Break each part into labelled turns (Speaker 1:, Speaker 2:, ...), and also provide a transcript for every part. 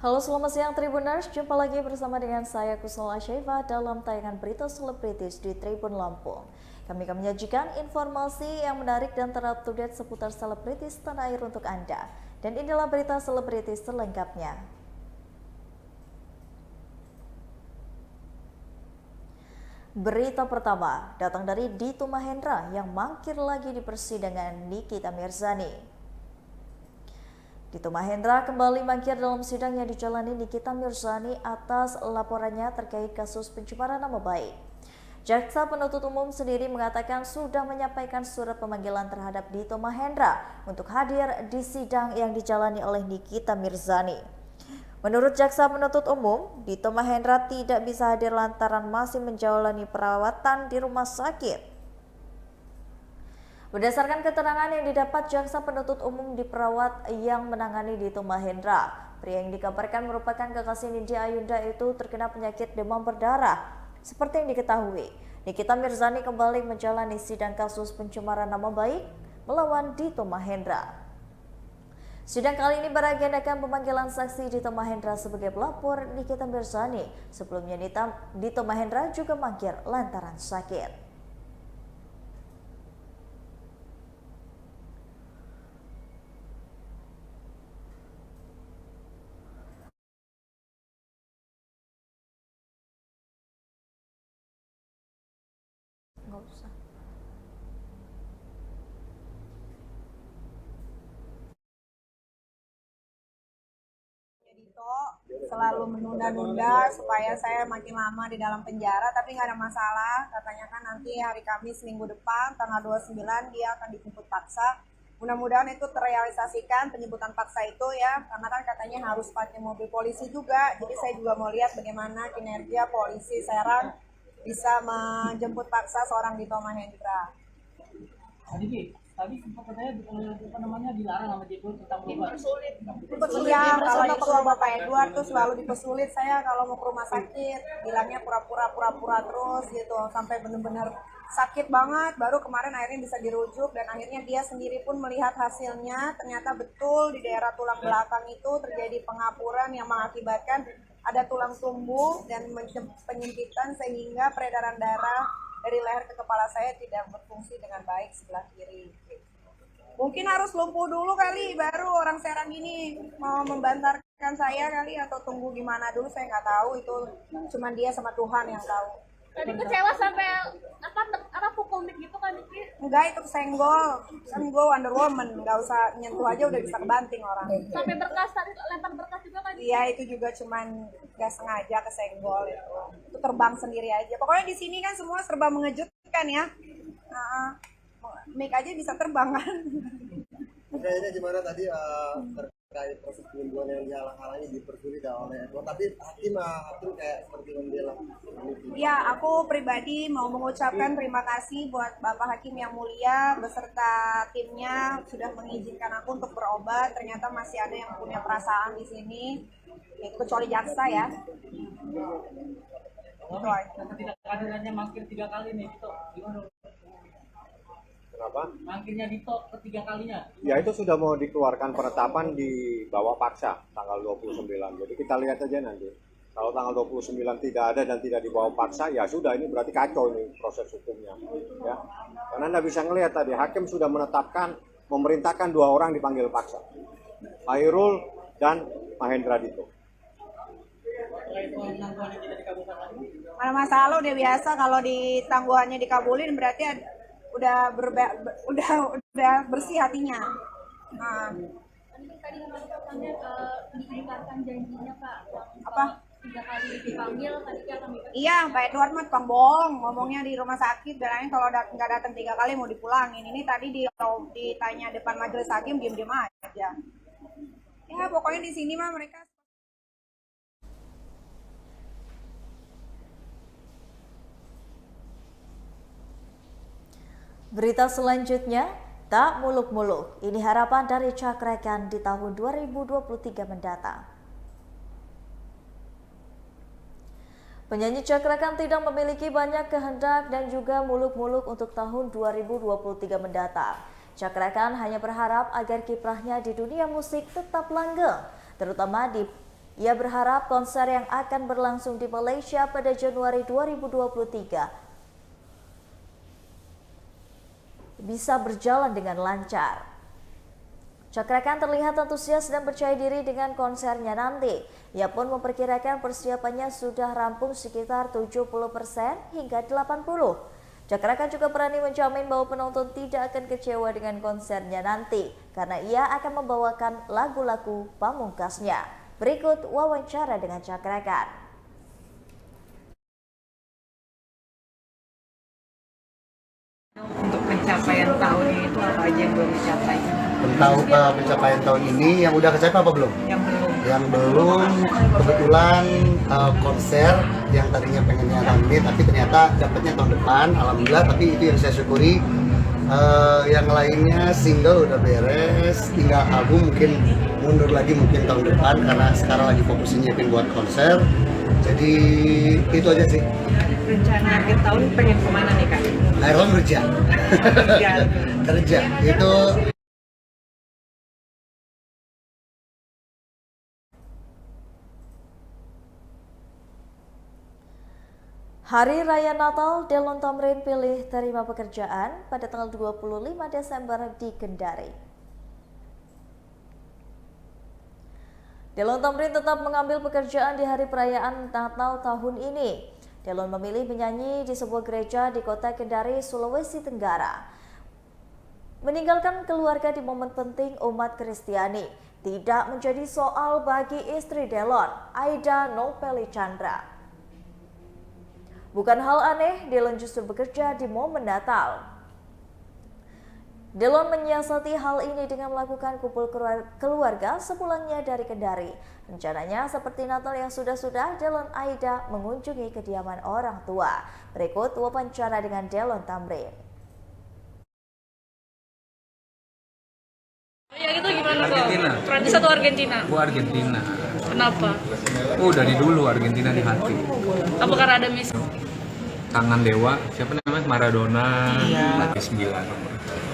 Speaker 1: Halo, selamat siang Tribuners. Jumpa lagi bersama dengan saya Kusnul Asyaifa dalam tayangan berita selebritis di Tribun Lampung. Kami akan menyajikan informasi yang menarik dan terupdate seputar selebritis tanah air untuk Anda. Dan inilah berita selebritis selengkapnya. Berita pertama datang dari Dito Mahendra yang mangkir lagi di persidangan Nikita Mirzani. Dito Mahendra kembali mangkir dalam sidang yang dijalani Nikita Mirzani atas laporannya terkait kasus pencemaran nama baik. Jaksa penuntut umum sendiri mengatakan sudah menyampaikan surat pemanggilan terhadap Dito Mahendra untuk hadir di sidang yang dijalani oleh Nikita Mirzani. Menurut Jaksa penuntut umum, Dito Mahendra tidak bisa hadir lantaran masih menjalani perawatan di rumah sakit. Berdasarkan keterangan yang didapat Jaksa penuntut umum di perawat yang menangani Dito Mahendra, pria yang dikabarkan merupakan kekasih Nindya Ayunda itu terkena penyakit demam berdarah. Seperti yang diketahui, Nikita Mirzani kembali menjalani sidang kasus pencemaran nama baik melawan Dito Mahendra. Sidang kali ini beragendakan pemanggilan saksi Dito Mahendra sebagai pelapor Nikita Mirzani. Sebelumnya Dito Mahendra juga mangkir lantaran sakit. Nggak usah.
Speaker 2: Dito selalu menunda-nunda supaya saya makin lama di dalam penjara, tapi nggak ada masalah. Katanya kan nanti hari Kamis minggu depan tanggal 29 dia akan dijemput paksa. Mudah-mudahan itu terrealisasikan penjemputan paksa itu ya, karena kan katanya harus pakai mobil polisi juga. Jadi saya juga mau lihat bagaimana kinerja polisi Serang bisa menjemput paksa seorang Dito Mahendra.
Speaker 3: Tadi sempat katanya dilarang sama Jeko tentang
Speaker 2: Dipersulit. Iya, kalau itu Bapak Edward tuh selalu dipersulit saya kalau mau ke rumah sakit, bilangnya pura-pura terus gitu sampai benar-benar sakit banget. Baru kemarin akhirnya bisa dirujuk dan akhirnya dia sendiri pun melihat hasilnya, ternyata betul di daerah tulang belakang itu terjadi pengapuran yang mengakibatkan ada tulang tumbuh dan penyempitan sehingga peredaran darah dari leher ke kepala saya tidak berfungsi dengan baik sebelah kiri. Mungkin harus lumpuh dulu kali, baru orang Serang ini mau membantarkan saya kali, atau tunggu gimana dulu, saya nggak tahu. Itu cuma dia sama Tuhan yang tahu.
Speaker 4: Tadi kecewa sampai apa pukul Nick gitu kan Niki?
Speaker 2: Enggak, itu kesenggol. Kan gue Wonder Woman, nggak usah nyentuh aja udah bisa kebanting orang.
Speaker 4: Sampai berkas tadi lempar berkas juga kan?
Speaker 2: Iya, itu juga cuman nggak sengaja kesenggol itu. Itu terbang sendiri aja. Pokoknya di sini kan semua serba mengejutkan ya. Mic aja bisa terbang kan.
Speaker 5: Oke, ini gimana tadi terkait proses penyembuhan yang dihalang-halangi dipersulit oleh Edward, tapi hakim kayak seperti membela.
Speaker 2: Ya, aku pribadi mau mengucapkan terima kasih buat Bapak Hakim yang mulia beserta timnya sudah mengizinkan aku untuk berobat. Ternyata masih ada yang punya perasaan di sini, kecuali jaksa ya.
Speaker 3: Kehadirannya mangkir 3 kali nih, Dito. Gimana?
Speaker 5: Kenapa?
Speaker 3: Mangkirnya Dito ketiga kalinya.
Speaker 5: Ya, itu sudah mau dikeluarkan penetapan di bawah paksa tanggal 29. Jadi kita lihat aja nanti. Kalau tanggal 29 tidak ada dan tidak dibawa paksa, ya sudah, ini berarti kacau ini proses hukumnya. Ya. Karena Anda bisa ngelihat tadi, hakim sudah menetapkan, memerintahkan 2 orang dipanggil paksa. Hairul dan Mahendra Dito.
Speaker 2: Mana masalah, udah biasa kalau di tangguhannya dikabulin berarti udah bersih hatinya.
Speaker 4: Tadi katanya diingkarkan janjinya Pak.
Speaker 2: Apa?
Speaker 4: 3 kali dipanggil tadi akan
Speaker 2: Iya, Pak Edward mah tukang bohong, ngomongnya di rumah sakit, bilangnya kalau nggak datang 3 kali mau dipulangin. Ini tadi ditanya depan majelis hakim diem-diem aja. Ya pokoknya di sini mah mereka.
Speaker 1: Berita selanjutnya, tak muluk-muluk. Ini harapan dari Cakra Khan di tahun 2023 mendatang. Penyanyi Cakra Khan tidak memiliki banyak kehendak dan juga muluk-muluk untuk tahun 2023 mendatang. Cakra Khan hanya berharap agar kiprahnya di dunia musik tetap langgeng, terutama di Ia berharap konser yang akan berlangsung di Malaysia pada Januari 2023 bisa berjalan dengan lancar. Cakra Khan terlihat antusias dan percaya diri dengan konsernya nanti. Ia pun memperkirakan persiapannya sudah rampung sekitar 70% hingga 80%. Cakra Khan juga berani menjamin bahwa penonton tidak akan kecewa dengan konsernya nanti karena ia akan membawakan lagu-lagu pamungkasnya. Berikut wawancara dengan Cakra Khan.
Speaker 6: Untuk pencapaian tahun ini itu apa aja yang belum dicapai?
Speaker 7: Pencapaian tahun ini yang udah kecapai apa belum? Yang belum kebetulan konser yang tadinya pengennya tahun ini tapi ternyata dapatnya tahun depan, alhamdulillah. Tapi itu yang saya syukuri. Yang lainnya single udah beres, tinggal album mungkin mundur lagi mungkin tahun depan karena sekarang lagi fokusin nyiapin buat konser. Jadi itu aja sih.
Speaker 6: Rencana akhir tahun pengen kemana nih Kak?
Speaker 7: Akhir tahun kerja. Kerja itu.
Speaker 1: Hari Raya Natal, Delon Thamrin pilih terima pekerjaan pada tanggal 25 Desember di Kendari. Delon Thamrin tetap mengambil pekerjaan di hari perayaan Natal tahun ini. Delon memilih menyanyi di sebuah gereja di kota Kendari, Sulawesi Tenggara. Meninggalkan keluarga di momen penting umat Kristiani tidak menjadi soal bagi istri Delon, Aida Nopeli Chandra. Bukan hal aneh, Delon justru bekerja di momen Natal. Delon menyiasati hal ini dengan melakukan kumpul keluarga sepulangnya dari Kendari. Rencananya seperti Natal yang sudah-sudah, Delon Aida mengunjungi kediaman orang tua. Berikut wawancara dengan Delon Thamrin.
Speaker 4: Yang itu gimana kok?
Speaker 8: Argentina.
Speaker 4: Prancis atau Argentina?
Speaker 8: Aku Argentina.
Speaker 4: Kenapa?
Speaker 8: Dari dulu Argentina di hati.
Speaker 4: Apa karena ada Messi?
Speaker 8: Tangan dewa, siapa namanya? Maradona, latih 9.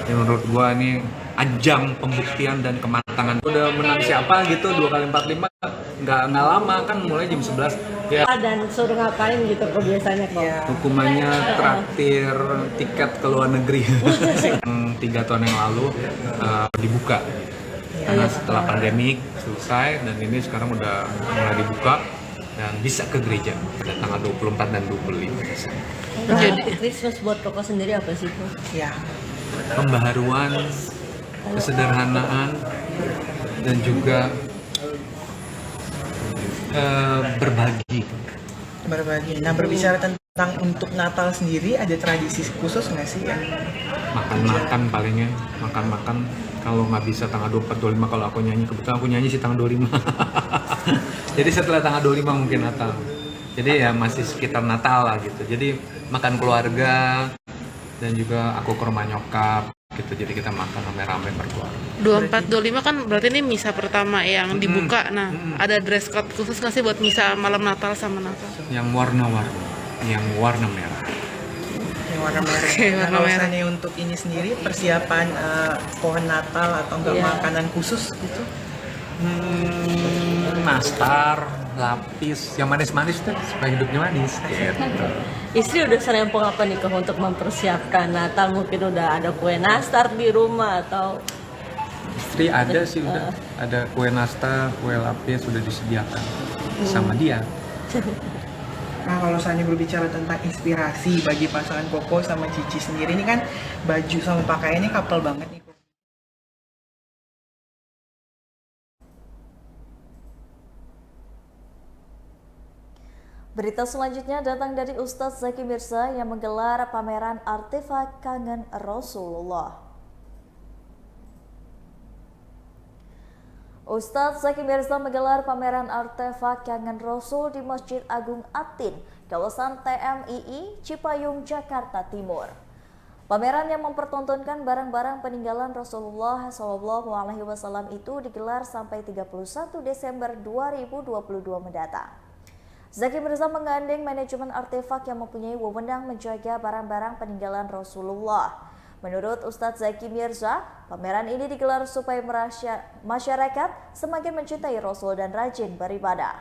Speaker 8: Yang menurut gua ini ajang pembuktian dan kematangan. Udah menang siapa gitu 2 kali 45, nggak lama kan, mulai jam 11. Ya.
Speaker 6: Dan suruh ngapain gitu kebiasaannya kok?
Speaker 8: Hukumannya traktir tiket ke luar negeri. 3 tahun yang lalu dibuka. Karena setelah pandemik selesai dan ini sekarang udah mulai dibuka dan bisa ke gereja pada tanggal 24 dan 25.
Speaker 6: Jadi Christmas buat Koko sendiri apa sih kok?
Speaker 7: Ya.
Speaker 8: Pembaharuan, kesederhanaan, dan juga berbagi.
Speaker 9: Nah, berbicara tentang untuk Natal sendiri, ada tradisi khusus nggak sih yang
Speaker 8: Makan-makan palingnya, makan-makan. Kalau nggak bisa tanggal 24, 25, kalau aku nyanyi, kebetulan aku nyanyi sih tanggal 25. Jadi setelah tanggal 25 mungkin Natal. Jadi ya masih sekitar Natal lah gitu. Jadi makan keluarga dan juga aku ke rumah nyokap gitu. Jadi kita makan rame-rame berkeluarga.
Speaker 10: 24, 25 kan berarti ini misa pertama yang dibuka. Nah, ada dress code khusus nggak sih buat misa malam Natal sama Natal?
Speaker 8: Yang warna-warni, yang warna merah.
Speaker 9: yang warna merah? Nah, kalau misalnya untuk ini sendiri persiapan pohon Natal atau enggak makanan khusus gitu?
Speaker 8: Nastar, lapis, yang manis-manis tuh supaya hidupnya manis. Gitu.
Speaker 6: Istri udah serempong apa nih kok untuk mempersiapkan Natal? Mungkin udah ada kue nastar di rumah atau?
Speaker 8: Istri ada sih udah, ada kue nastar, kue lapis sudah disediakan sama dia.
Speaker 9: Nah, kalau misalnya berbicara tentang inspirasi bagi pasangan Koko sama Cici sendiri, ini kan baju sama pakaiannya couple banget nih.
Speaker 1: Berita selanjutnya datang dari Ustadz Zaki Mirza yang menggelar pameran artefak kangen Rasulullah. Ustadz Zaki Mirza menggelar pameran artefak kangen Rasul di Masjid Agung Atin, kawasan TMII, Cipayung, Jakarta Timur. Pameran yang mempertontonkan barang-barang peninggalan Rasulullah SAW itu digelar sampai 31 Desember 2022 mendatang. Zaki Mirza menggandeng manajemen artefak yang mempunyai wewenang menjaga barang-barang peninggalan Rasulullah. Menurut Ustadz Zaki Mirza, pameran ini digelar supaya masyarakat semakin mencintai Rasul dan rajin beribadah.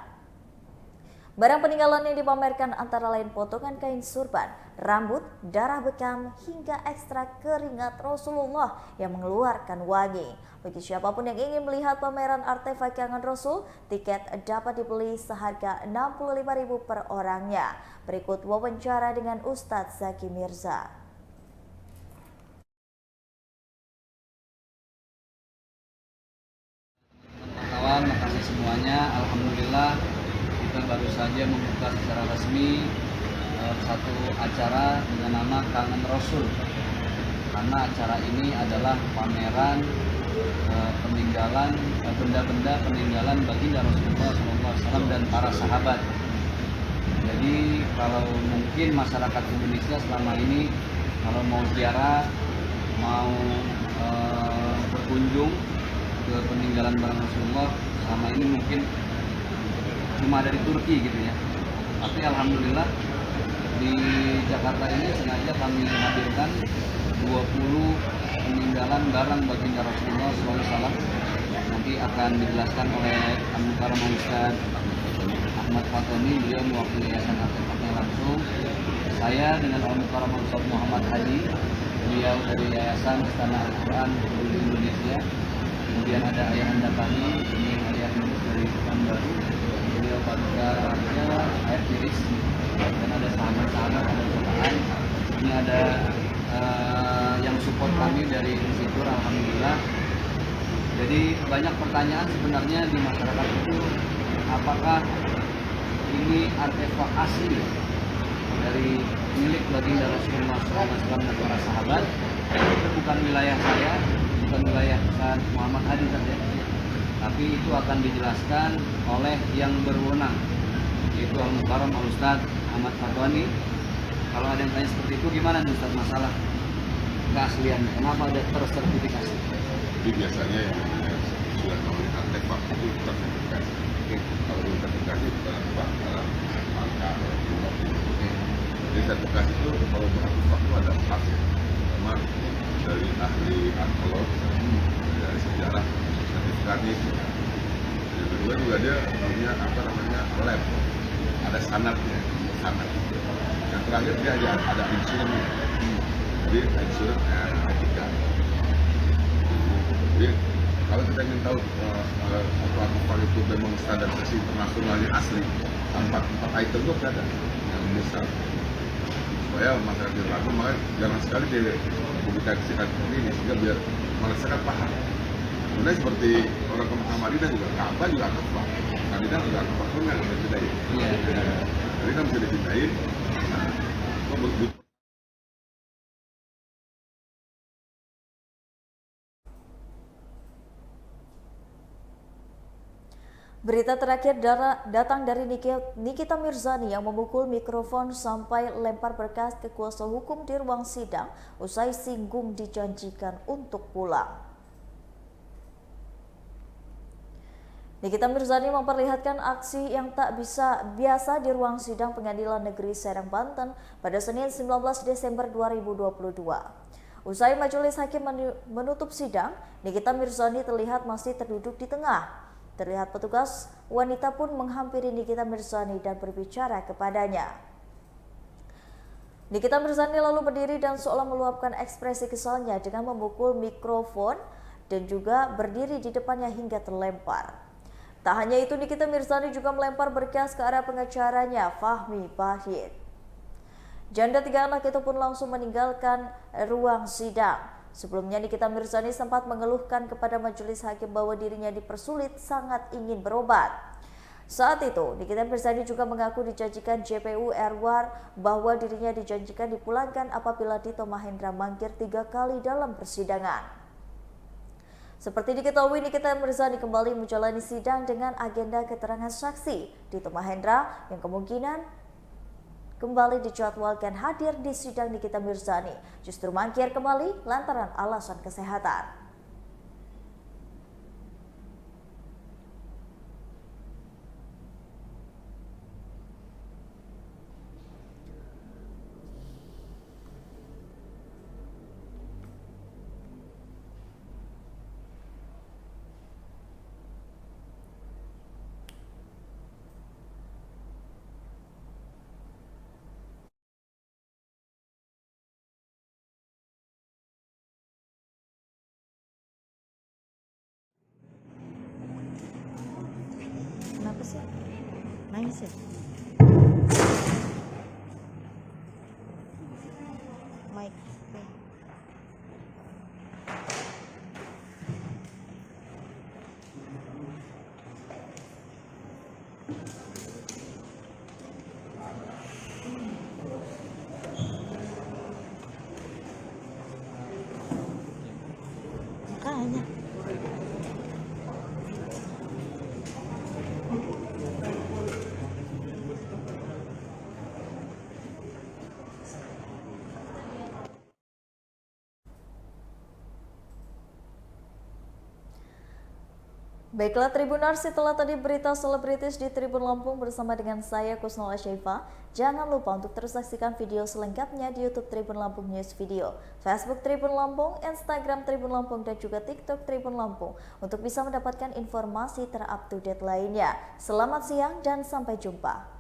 Speaker 1: Barang peninggalan yang dipamerkan antara lain potongan kain surban, rambut, darah bekam, hingga ekstrak keringat Rasulullah yang mengeluarkan wangi. Bagi siapapun yang ingin melihat pameran artefak kangen Rasul, tiket dapat dibeli seharga Rp65.000 per orangnya. Berikut wawancara dengan Ustadz Zaki Mirza.
Speaker 3: Kawan, makasih semuanya. Alhamdulillah kita baru saja membuka secara resmi satu acara dengan nama Kangen Rasul. Karena acara ini adalah pameran peninggalan benda-benda peninggalan baginda Rasulullah SAW dan para sahabat. Jadi kalau mungkin masyarakat Indonesia selama ini kalau mau ziarah, mau berkunjung ke peninggalan barang Rasulullah, selama ini mungkin cuma ada di Turki gitu ya. Tapi alhamdulillah di Jakarta ini sengaja kami hadirkan 20 peninggalan barang baginda Rasulullah SAW. Nanti akan dijelaskan oleh Al-Mukarram Ustaz Ahmad Fatoni, beliau mewakili Yayasan Artefaknya langsung. Saya dengan Al-Mukarram Ustaz Muhammad Hadi, beliau dari Yayasan Istana Al-Quran Indonesia. Kemudian ada ayahanda kami, ini ayah dari Pekanbaru, beliau Batka Raja, Ayah Tiris, dan ada sahabat-sahabat, ada jemaah. Ini ada yang support kami dari Insitur, alhamdulillah. Jadi banyak pertanyaan sebenarnya di masyarakat itu, apakah ini artefak asli dari milik baginda Rasulullah SAW dan para sahabat? Itu bukan wilayah saya, bukan wilayah Ustaz Muhammad Hadi saja, tapi itu akan dijelaskan oleh yang berwenang, yaitu Al-Mukarram Al-Ustaz Ahmad Fatoni. Kalau ada yang tanya seperti itu, gimana nih Ustaz masalah keasliannya? Kenapa ada tersertifikasi?
Speaker 11: Jadi biasanya yang sudah namanya artefak itu tersertifikasi. Kalau belum tersertifikasi bukan artefak, karena angka jumlah. Jadi sertifikasi itu kalau untuk artefak itu ada 4 ya. Pertama dari ahli arkeolog, dari sejarah, sertifikatnya itu. Yang kedua juga dia punya lab, ada sanadnya, sanad. Yang terakhir dia ada insurannya, jadi insuran etika. Jadi kalau kita ingin tahu artefak itu memang standarisasi internasionalnya asli, 4 item itu ada yang besar. Supaya masyarakat tidak ragu, makanya jangan sekali dipublikasikan ini sehingga biar masyarakat paham. Sebenarnya seperti orang ke Mekah Madinah juga, Ka'bah juga artefak. Madinah juga artefak pun nggak bisa dicintain. Jadi kan bisa dicintain.
Speaker 1: Berita terakhir datang dari Nikita Mirzani yang memukul mikrofon sampai lempar berkas ke kuasa hukum di ruang sidang usai singgung dijanjikan untuk pulang. Nikita Mirzani memperlihatkan aksi yang tak biasa di ruang sidang Pengadilan Negeri Serang, Banten pada Senin 19 Desember 2022. Usai majelis hakim menutup sidang, Nikita Mirzani terlihat masih terduduk di tengah. Terlihat petugas wanita pun menghampiri Nikita Mirzani dan berbicara kepadanya. Nikita Mirzani lalu berdiri dan seolah meluapkan ekspresi kesalnya dengan memukul mikrofon dan juga berdiri di depannya hingga terlempar. Tak hanya itu, Nikita Mirzani juga melempar berkas ke arah pengacaranya, Fahmi Bahit. Janda 3 anak itu pun langsung meninggalkan ruang sidang. Sebelumnya Nikita Mirzani sempat mengeluhkan kepada majelis hakim bahwa dirinya dipersulit, sangat ingin berobat. Saat itu, Nikita Mirzani juga mengaku dijanjikan JPU Erwar bahwa dirinya dijanjikan dipulangkan apabila Dito Mahendra mangkir 3 kali dalam persidangan. Seperti diketahui, Nikita Mirzani kembali menjalani sidang dengan agenda keterangan saksi. Dito Mahendra yang kemungkinan kembali dijadwalkan hadir di sidang Nikita Mirzani justru mangkir kembali lantaran alasan kesehatan. Kenapa sih? Nangis ya? Mike. Makanya. Baiklah Tribuners, setelah tadi berita selebritis di Tribun Lampung bersama dengan saya Kusnul Asyifa. Jangan lupa untuk terus saksikan video selengkapnya di YouTube Tribun Lampung News Video, Facebook Tribun Lampung, Instagram Tribun Lampung, dan juga TikTok Tribun Lampung untuk bisa mendapatkan informasi ter-up-to-date lainnya. Selamat siang dan sampai jumpa.